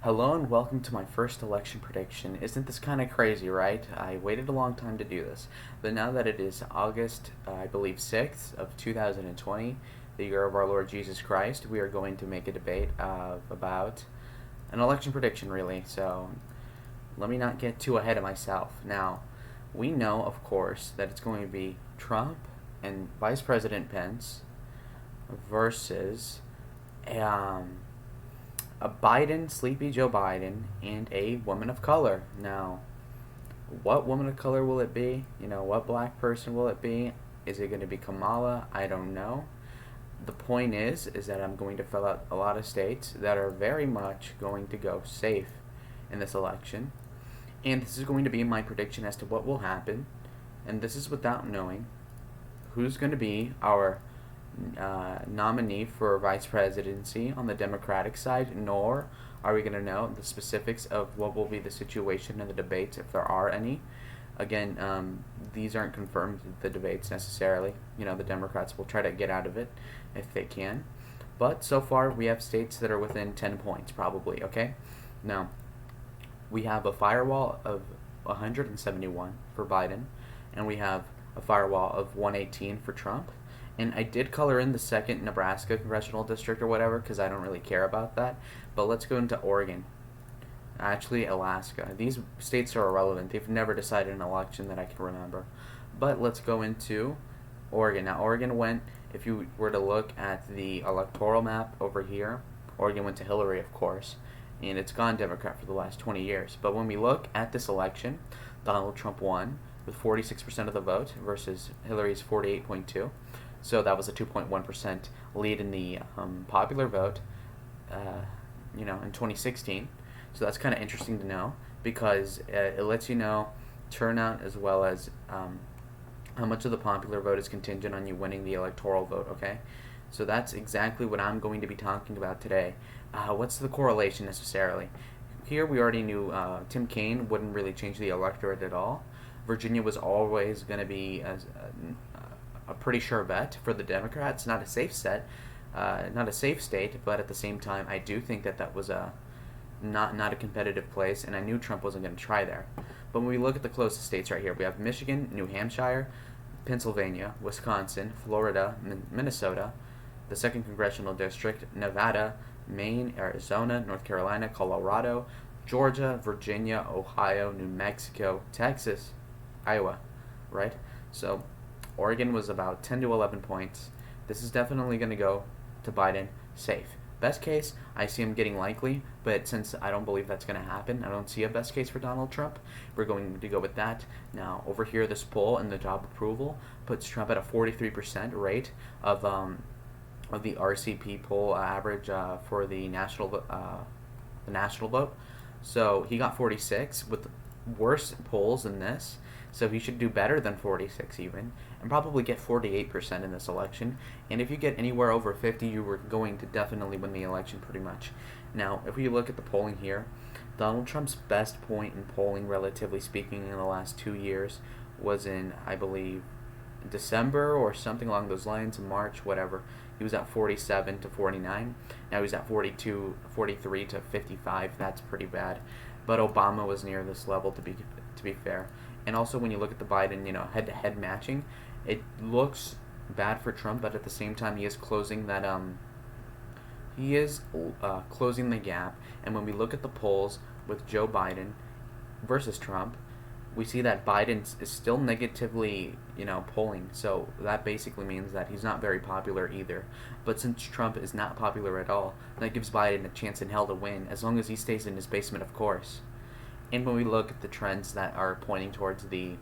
Hello and welcome to my first election prediction. Isn't this kind of crazy, right? I waited a long time to do this, but now that it is August, I believe 6th of 2020, the year of our Lord Jesus Christ, we are going to make a debate about an election prediction, really. So let me not get too ahead of myself. Now, we know, of course, that it's going to be Trump and Vice President Pence versus um, a Biden, Sleepy Joe Biden, and a woman of color. Now, what woman of color will it be? What black person will it be? Is it going to be Kamala? I don't know. The point is that I'm going to fill out a lot of states that are very much going to go safe in this election. And this is going to be my prediction as to what will happen. And this is without knowing who's going to be our nominee for vice presidency on the Democratic side, nor are we going to know the specifics of what will be the situation in the debates, if there are any. Again, these aren't confirmed, the debates necessarily. The Democrats will try to get out of it if they can. But so far, we have states that are within 10 points, probably, okay? Now, we have a firewall of 171 for Biden, and we have a firewall of 118 for Trump. And I did color in the second Nebraska congressional district or whatever because I don't really care about that. But let's go into Oregon. Actually, Alaska. These states are irrelevant. They've never decided an election that I can remember. But let's go into Oregon. Now, Oregon went, if you were to look at the electoral map over here, Oregon went to Hillary, of course. And it's gone Democrat for the last 20 years. But when we look at this election, Donald Trump won with 46% of the vote versus Hillary's 48.2%. So that was a 2.1% lead in the popular vote, in 2016. So that's kind of interesting to know because it lets you know turnout as well as how much of the popular vote is contingent on you winning the electoral vote, okay? So that's exactly what I'm going to be talking about today. What's the correlation necessarily? Here we already knew Tim Kaine wouldn't really change the electorate at all. Virginia was always going to be a pretty sure bet for the Democrats. Not a safe not a safe state, but at the same time, I do think that was a not a competitive place, and I knew Trump wasn't going to try there. But when we look at the closest states right here, we have Michigan, New Hampshire, Pennsylvania, Wisconsin, Florida, Minnesota, the second congressional district, Nevada, Maine, Arizona, North Carolina, Colorado, Georgia, Virginia, Ohio, New Mexico, Texas, Iowa, right? So Oregon was about 10 to 11 points. This is definitely going to go to Biden safe. Best case, I see him getting likely, but since I don't believe that's going to happen, I don't see a best case for Donald Trump. We're going to go with that. Now, over here, this poll and the job approval puts Trump at a 43% rate of the RCP poll average for the national vote. So he got 46 with worse polls than this. So he should do better than 46 even, and probably get 48% in this election. And if you get anywhere over 50, you were going to definitely win the election pretty much. Now, if we look at the polling here, Donald Trump's best point in polling, relatively speaking, in the last 2 years was in, I believe, December or something along those lines, March, whatever. He was at 47 to 49. Now he's at 43 to 55. That's pretty bad. But Obama was near this level, to be fair. And also, when you look at the Biden, head-to-head matching, it looks bad for Trump, but at the same time, he is closing that closing the gap. And when we look at the polls with Joe Biden versus Trump, we see that Biden is still negatively, polling. So that basically means that he's not very popular either. But since Trump is not popular at all, that gives Biden a chance in hell to win, as long as he stays in his basement, of course. And when we look at the trends that are pointing towards the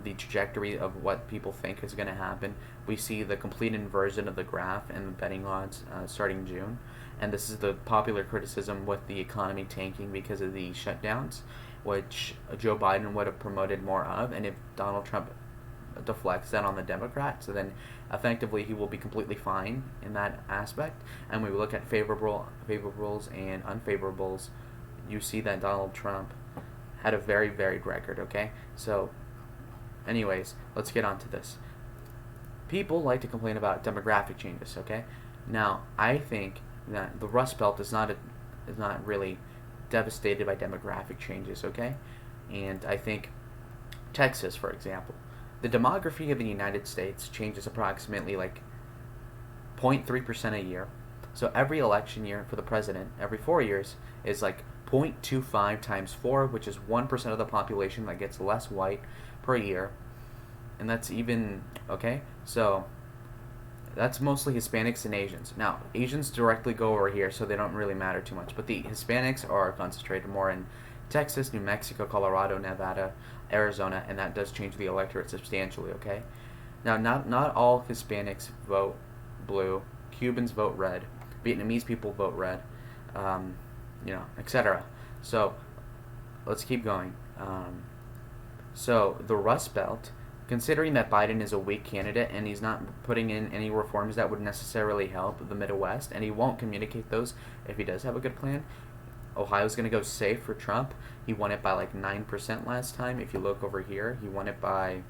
trajectory of what people think is going to happen, we see the complete inversion of the graph and the betting odds starting June. And this is the popular criticism with the economy tanking because of the shutdowns, which Joe Biden would have promoted more of. And if Donald Trump deflects that on the Democrats, so then effectively he will be completely fine in that aspect. And when we look at favorables and unfavorables, you see that Donald Trump had a very varied record, okay? So, anyways, let's get on to this. People like to complain about demographic changes, okay? Now, I think that the Rust Belt is not really devastated by demographic changes, okay? And I think Texas, for example, the demography of the United States changes approximately like 0.3% a year. So every election year for the president, every 4 years, is like 0.25 times 4, which is 1% of the population that gets less white per year. And that's even, okay? So that's mostly Hispanics and Asians. Now, Asians directly go over here, so they don't really matter too much. But the Hispanics are concentrated more in Texas, New Mexico, Colorado, Nevada, Arizona, and that does change the electorate substantially, okay? Now, not all Hispanics vote blue. Cubans vote red. Vietnamese people vote red. Etc. So, let's keep going. So, the Rust Belt, considering that Biden is a weak candidate and he's not putting in any reforms that would necessarily help the Midwest, and he won't communicate those if he does have a good plan, Ohio's going to go safe for Trump. He won it by like 9% last time. If you look over here, he won it by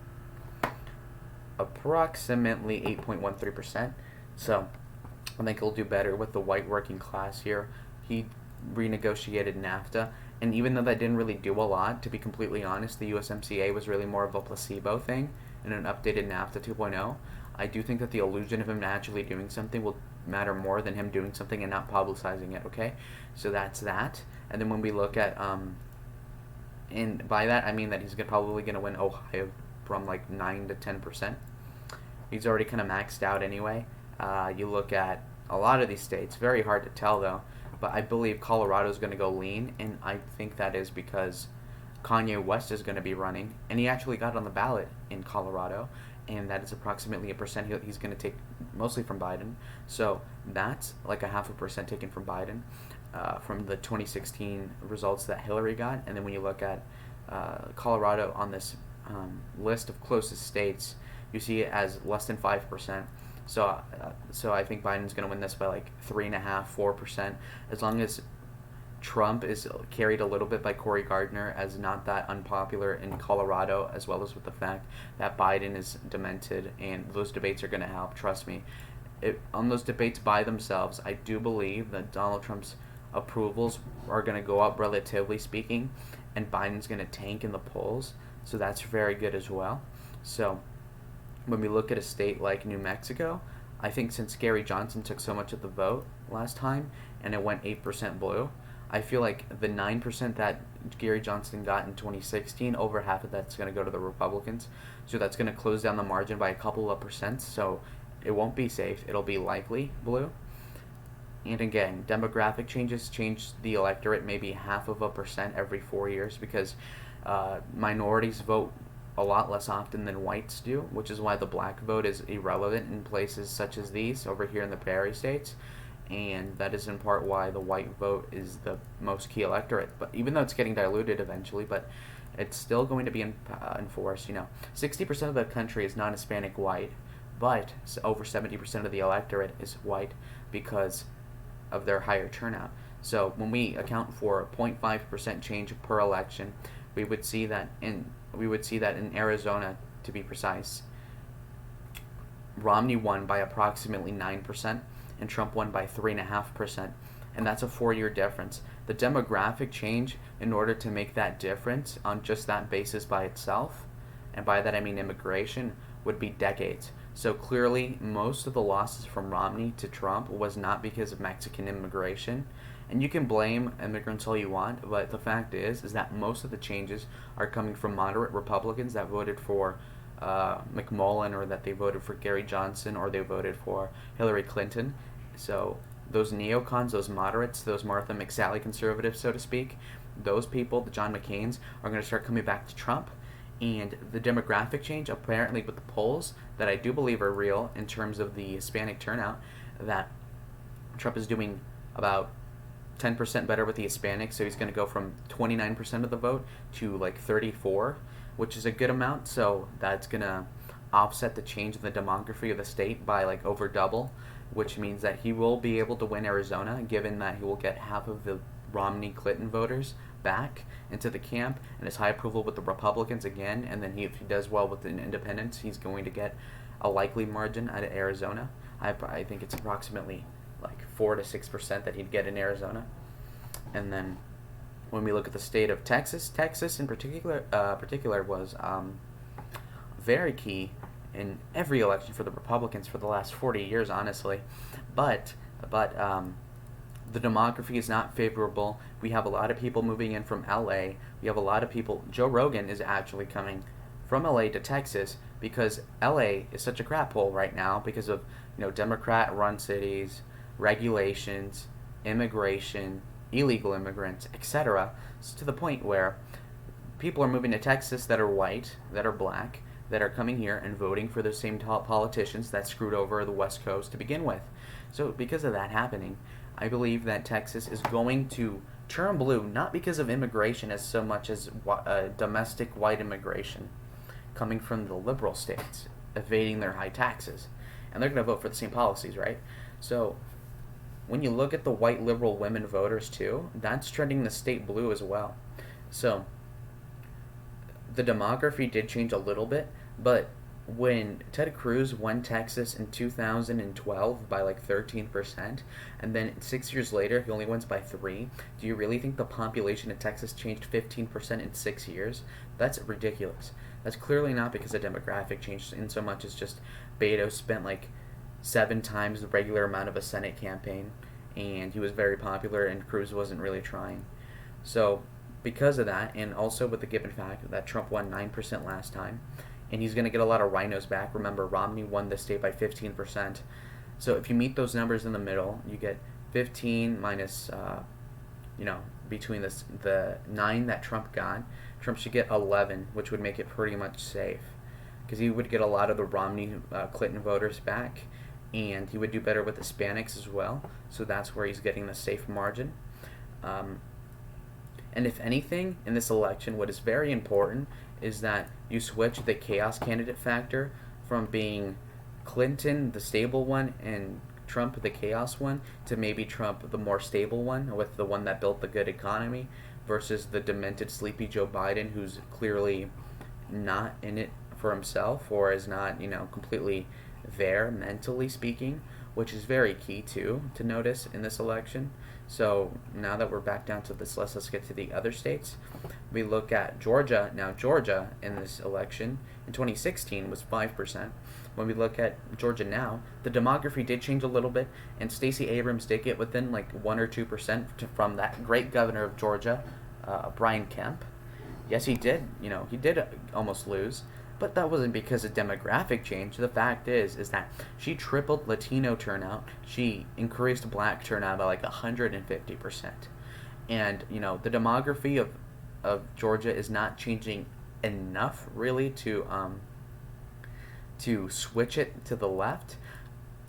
approximately 8.13%. So I think he'll do better with the white working class here. He renegotiated NAFTA, and even though that didn't really do a lot, to be completely honest, the USMCA was really more of a placebo thing in an updated NAFTA 2.0. I do think that the illusion of him actually doing something will matter more than him doing something and not publicizing it, okay? So that's that. And then when we look at, and by that I mean that he's probably going to win Ohio from like 9 to 10%. He's already kind of maxed out anyway. You look at a lot of these states, very hard to tell though, but I believe Colorado is going to go lean, and I think that is because Kanye West is going to be running, and he actually got on the ballot in Colorado, and that is approximately a percent he's going to take mostly from Biden. So that's like a 0.5% taken from Biden from the 2016 results that Hillary got. And then when you look at Colorado on this list of closest states, you see it as less than 5%. So I think Biden's going to win this by like 3.5%, 4%, as long as Trump is carried a little bit by Cory Gardner as not that unpopular in Colorado, as well as with the fact that Biden is demented, and those debates are going to help, trust me. On those debates by themselves, I do believe that Donald Trump's approvals are going to go up relatively speaking, and Biden's going to tank in the polls, so that's very good as well. So when we look at a state like New Mexico, I think since Gary Johnson took so much of the vote last time and it went 8% blue, I feel like the 9% that Gary Johnson got in 2016, over half of that's going to go to the Republicans. So that's going to close down the margin by a couple of percent. So it won't be safe. It'll be likely blue. And again, demographic changes change the electorate maybe 0.5% every 4 years, because minorities vote a lot less often than whites do, which is why the black vote is irrelevant in places such as these over here in the prairie states. And that is in part why the white vote is the most key electorate. But even though it's getting diluted eventually, but it's still going to be enforced. 60% of the country is non-Hispanic white, but over 70% of the electorate is white because of their higher turnout. So when we account for 0.5% change per election, we would see that in Arizona, to be precise, Romney won by approximately 9%, and Trump won by 3.5%, and that's a 4-year difference. The demographic change, in order to make that difference on just that basis by itself, and by that I mean immigration, would be decades. So clearly, most of the losses from Romney to Trump was not because of Mexican immigration. And you can blame immigrants all you want, but the fact is that most of the changes are coming from moderate Republicans that voted for McMullen, or that they voted for Gary Johnson, or they voted for Hillary Clinton. So those neocons, those moderates, those Martha McSally conservatives, so to speak, those people, the John McCains, are going to start coming back to Trump. And the demographic change, apparently with the polls, that I do believe are real in terms of the Hispanic turnout, that Trump is doing about 10% better with the Hispanics, so he's going to go from 29% of the vote to like 34, which is a good amount. So that's going to offset the change in the demography of the state by like over double, which means that he will be able to win Arizona, given that he will get half of the Romney-Clinton voters back into the camp, and his high approval with the Republicans again. And then if he does well with the independents, he's going to get a likely margin out of Arizona. I think it's approximately like 4 to 6% that he'd get in Arizona. And then When we look at the state of Texas, Texas in particular was very key in every election for the Republicans for the last 40 years, honestly. But but the demography is not favorable. We have a lot of people moving in from LA. We have a lot of people. Joe Rogan is actually coming from LA to Texas because LA is such a crap hole right now because of Democrat-run cities, regulations, immigration, illegal immigrants, etc. So to the point where people are moving to Texas that are white, that are black, that are coming here and voting for the same politicians that screwed over the West Coast to begin with. So because of that happening, I believe that Texas is going to turn blue, not because of immigration as so much as domestic white immigration coming from the liberal states, evading their high taxes. And they're going to vote for the same policies, right? So when you look at the white liberal women voters too, that's trending the state blue as well. So the demography did change a little bit, but when Ted Cruz won Texas in 2012 by like 13%, and then 6 years later he only wins by 3, do you really think the population of Texas changed 15% in 6 years? That's ridiculous. That's clearly not because of demographic change in so much as just Beto spent like 7 times the regular amount of a Senate campaign, and he was very popular, and Cruz wasn't really trying. So because of that, and also with the given fact that Trump won 9% last time, and he's going to get a lot of rhinos back. Remember, Romney won the state by 15%. So if you meet those numbers in the middle, you get 15 minus, between the 9 that Trump got. Trump should get 11, which would make it pretty much safe. Because he would get a lot of the Romney, Clinton voters back, and he would do better with Hispanics as well. So that's where he's getting the safe margin. And if anything, in this election, what is very important is that you switch the chaos candidate factor from being Clinton, the stable one, and Trump, the chaos one, to maybe Trump, the more stable one, with the one that built the good economy, versus the demented, sleepy Joe Biden, who's clearly not in it for himself or is not, completely there, mentally speaking, which is very key, too, to notice in this election. So now that we're back down to this list, let's get to the other states. We look at Georgia. Now, Georgia in this election in 2016 was 5%. When we look at Georgia now, the demography did change a little bit, and Stacey Abrams did get within like 1 or 2% from that great governor of Georgia, Brian Kemp. Yes, he did. He did almost lose. But that wasn't because of demographic change. The fact is that she tripled Latino turnout. She increased black turnout by like 150%. And, the demography of Georgia is not changing enough, really, to switch it to the left.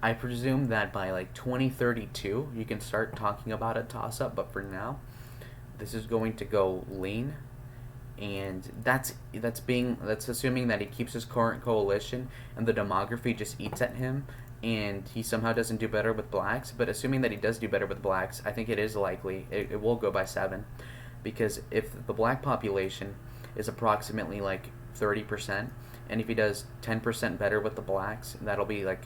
I presume that by like 2032, you can start talking about a toss-up. But for now, this is going to go lean. And that's assuming that he keeps his current coalition and the demography just eats at him and he somehow doesn't do better with blacks. But assuming that he does do better with blacks, I think it is likely it will go by 7, because if the black population is approximately like 30%, and if he does 10% better with the blacks, that'll be like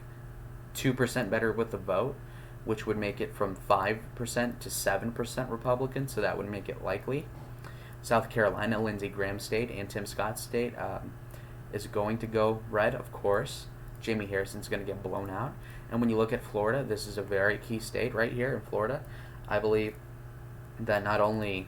2% better with the vote, which would make it from 5% to 7% Republican. So that would make it likely. South Carolina, Lindsey Graham state, and Tim Scott state is going to go red, of course. Jamie Harrison's going to get blown out. And when you look at Florida, this is a very key state right here in Florida. I believe that not only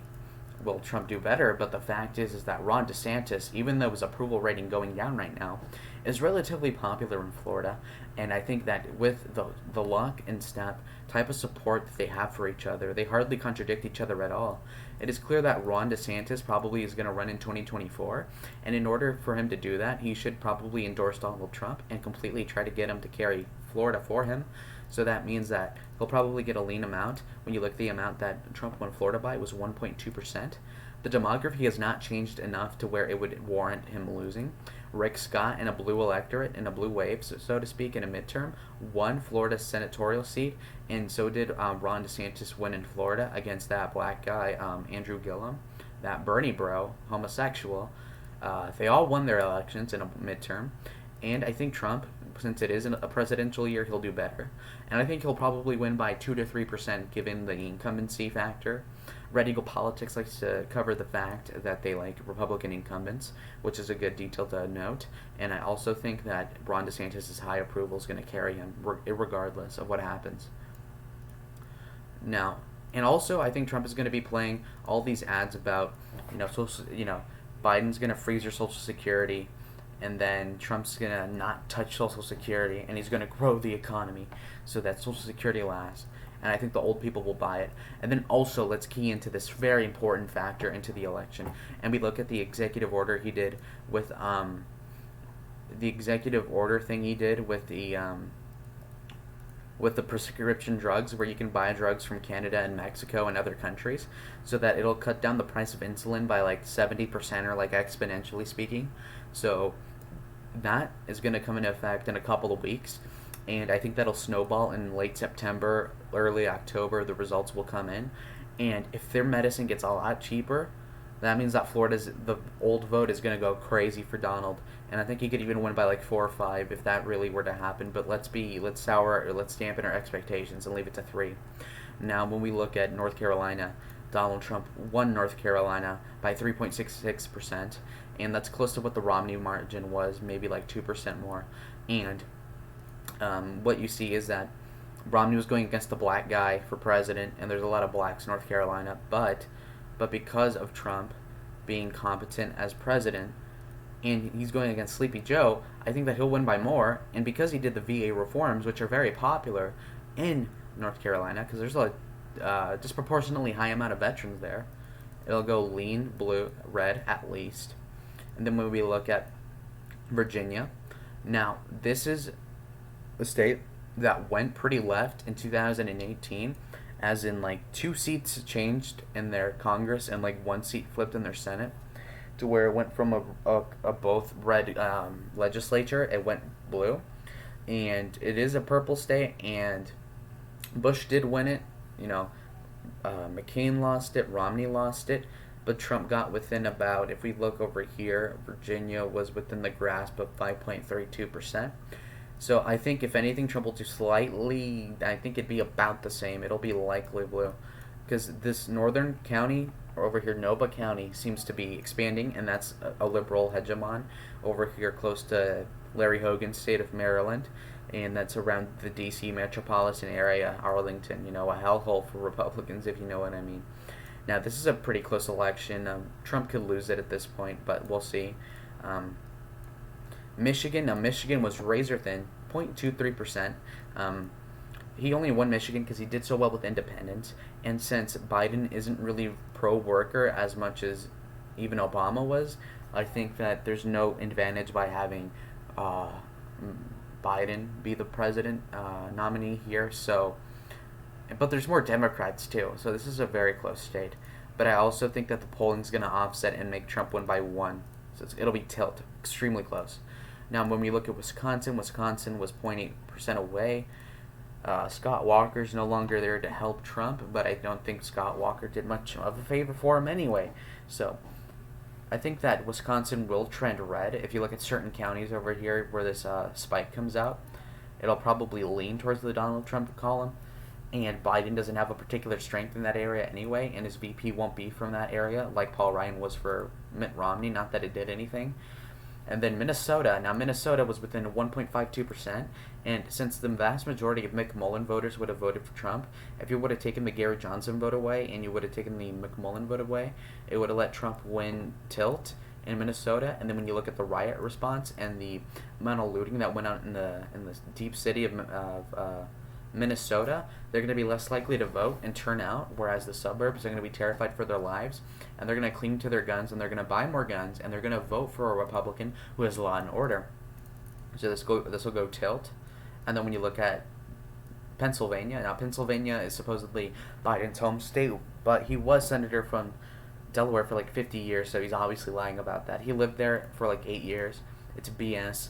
will Trump do better, but the fact is that Ron DeSantis, even though his approval rating going down right now, is relatively popular in Florida. And I think that with the luck and step type of support that they have for each other, they hardly contradict each other at all. It is clear that Ron DeSantis probably is going to run in 2024, and in order for him to do that, he should probably endorse Donald Trump and completely try to get him to carry Florida for him. So that means that he'll probably get a lean amount. When you look at the amount that Trump won Florida by, it was 1.2%. The demography has not changed enough to where it would warrant him losing. Rick Scott and a blue electorate, in a blue wave, so to speak, in a midterm, won Florida's senatorial seat, and so did Ron DeSantis win in Florida against that black guy, Andrew Gillum, that Bernie bro, homosexual. They all won their elections in a midterm, and I think Trump, since it is a presidential year, he'll do better. And I think he'll probably win by 2 to 3% given the incumbency factor. Red Eagle Politics likes to cover the fact that they like Republican incumbents, which is a good detail to note. And I also think that Ron DeSantis' high approval is going to carry him, regardless of what happens. Now, and also, I think Trump is going to be playing all these ads about, Biden's going to freeze your Social Security, and then Trump's going to not touch Social Security, and he's going to grow the economy so that Social Security lasts. And I think the old people will buy it. And then also, let's key into this very important factor into the election, and we look at the executive order he did with the executive order thing he did with the prescription drugs, where you can buy drugs from Canada and Mexico and other countries, so that it'll cut down the price of insulin by like 70%, or like exponentially speaking. So that is going to come into effect in a couple of weeks, and I think that'll snowball in late September, early October. The results will come in, and if their medicine gets a lot cheaper, that means that the old vote is going to go crazy for Donald, and I think he could even win by like 4 or 5 if that really were to happen. But let's dampen our expectations and leave it to 3. Now, when we look at North Carolina, Donald Trump won North Carolina by 3.66%, and that's close to what the Romney margin was, maybe like 2% more. And what you see is that Romney was going against the black guy for president, and there's a lot of blacks in North Carolina, but because of Trump being competent as president, and he's going against Sleepy Joe, I think that he'll win by more. And because he did the VA reforms, which are very popular in North Carolina, because there's a disproportionately high amount of veterans there, it'll go lean, blue, red at least. And then when we look at Virginia, now this is a state that went pretty left in 2018, as in like 2 seats changed in their Congress and like 1 seat flipped in their Senate, to where it went from a both red legislature, it went blue. And it is a purple state, and Bush did win it. McCain lost it, Romney lost it, but Trump got within about, if we look over here, Virginia was within the grasp of 5.32%. So I think, if anything, Trump will do slightly, I think it'd be about the same. It'll be likely blue. Because this northern county, or over here, Noba County, seems to be expanding, and that's a liberal hegemon over here close to Larry Hogan's state of Maryland, and that's around the D.C. metropolitan area, Arlington, a hellhole for Republicans, if you know what I mean. Now, this is a pretty close election. Trump could lose it at this point, but we'll see. Michigan was razor thin, 0.23%. He only won Michigan because he did so well with independents, and since Biden isn't really pro-worker as much as even Obama was, I think that there's no advantage by having Biden be the president nominee here. But there's more Democrats too, so this is a very close state. But I also think that the polling's going to offset and make Trump win by 1, so it'll be tilt, extremely close. Now, when we look at Wisconsin was 0.8% away. Scott Walker's no longer there to help Trump, but I don't think Scott Walker did much of a favor for him anyway. So I think that Wisconsin will trend red. If you look at certain counties over here where this spike comes out, it'll probably lean towards the Donald Trump column. And Biden doesn't have a particular strength in that area anyway, and his VP won't be from that area like Paul Ryan was for Mitt Romney, not that it did anything. And then Minnesota. Now, Minnesota was within 1.52%, and since the vast majority of McMullen voters would have voted for Trump, if you would have taken the Gary Johnson vote away and you would have taken the McMullen vote away, it would have let Trump win tilt in Minnesota. And then when you look at the riot response and the amount of looting that went out in the deep city of Minnesota, they're going to be less likely to vote and turn out, whereas the suburbs are going to be terrified for their lives, and they're going to cling to their guns, and they're going to buy more guns, and they're going to vote for a Republican who has law and order. So this will go tilt. And then when you look at Pennsylvania, now Pennsylvania is supposedly Biden's home state, but he was senator from Delaware for like 50 years, so he's obviously lying about that. He lived there for like 8 years. It's BS.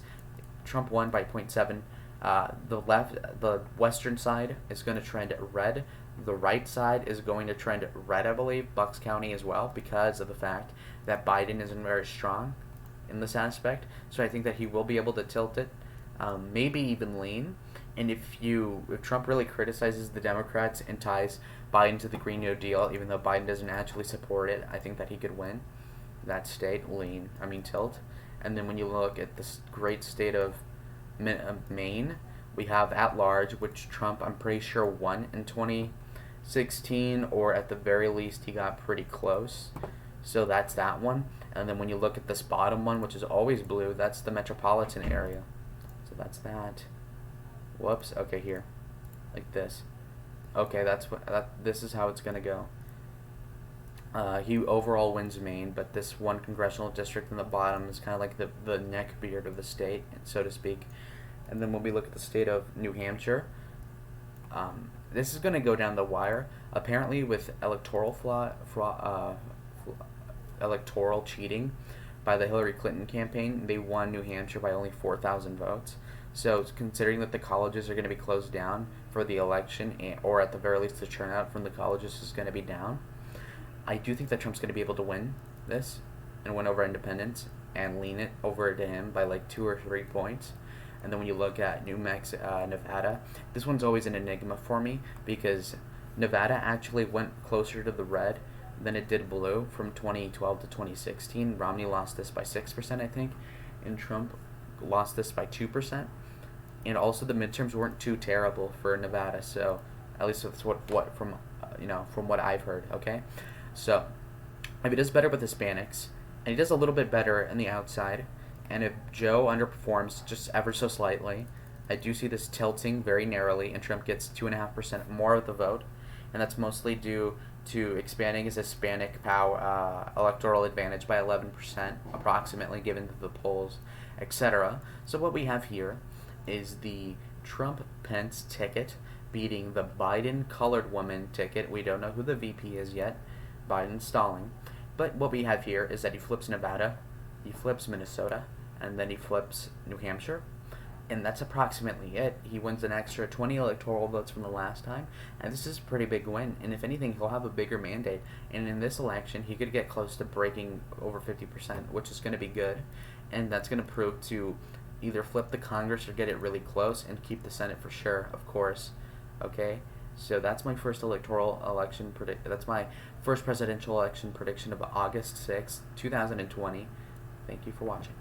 Trump won by 0.7. The western side is going to trend red. The right side is going to trend red, I believe, Bucks County as well, because of the fact that Biden isn't very strong in this aspect. So I think that he will be able to tilt it, maybe even lean. And if Trump really criticizes the Democrats and ties Biden to the Green New Deal, even though Biden doesn't actually support it, I think that he could win that state, tilt. And then when you look at this great state of Maine, we have at large, which Trump, I'm pretty sure, won in 2016, or at the very least, he got pretty close. So that's that one. And then when you look at this bottom one, which is always blue, that's the metropolitan area. So that's that. Whoops. Okay, here, like this. Okay, this is how it's gonna go. He overall wins Maine, but this one congressional district in the bottom is kind of like the neck beard of the state, so to speak. And then when we look at the state of New Hampshire, this is going to go down the wire. Apparently, with electoral cheating by the Hillary Clinton campaign, they won New Hampshire by only 4,000 votes. So, considering that the colleges are going to be closed down for the election, or at the very least the turnout from the colleges is going to be down, I do think that Trump's going to be able to win this and win over independents and lean it over to him by like 2 or 3 points. And then when you look at Nevada, this one's always an enigma for me because Nevada actually went closer to the red than it did blue from 2012 to 2016. Romney lost this by 6%, I think, and Trump lost this by 2%. And also the midterms weren't too terrible for Nevada, so at least that's what from what I've heard. Okay, so if he does better with Hispanics and he does a little bit better in the outside, and if Joe underperforms just ever so slightly, I do see this tilting very narrowly, and Trump gets 2.5% more of the vote, and that's mostly due to expanding his Hispanic electoral advantage by 11%, approximately, given the polls, etc. So what we have here is the Trump-Pence ticket beating the Biden-colored woman ticket. We don't know who the VP is yet. Biden's stalling. But what we have here is that he flips Nevada, he flips Minnesota, and then he flips New Hampshire. And that's approximately it. He wins an extra 20 electoral votes from the last time, and this is a pretty big win. And if anything, he'll have a bigger mandate. And in this election, he could get close to breaking over 50%, which is going to be good. And that's going to prove to either flip the Congress or get it really close and keep the Senate for sure, of course. Okay? So that's my first that's my first presidential election prediction of August 6th, 2020. Thank you for watching.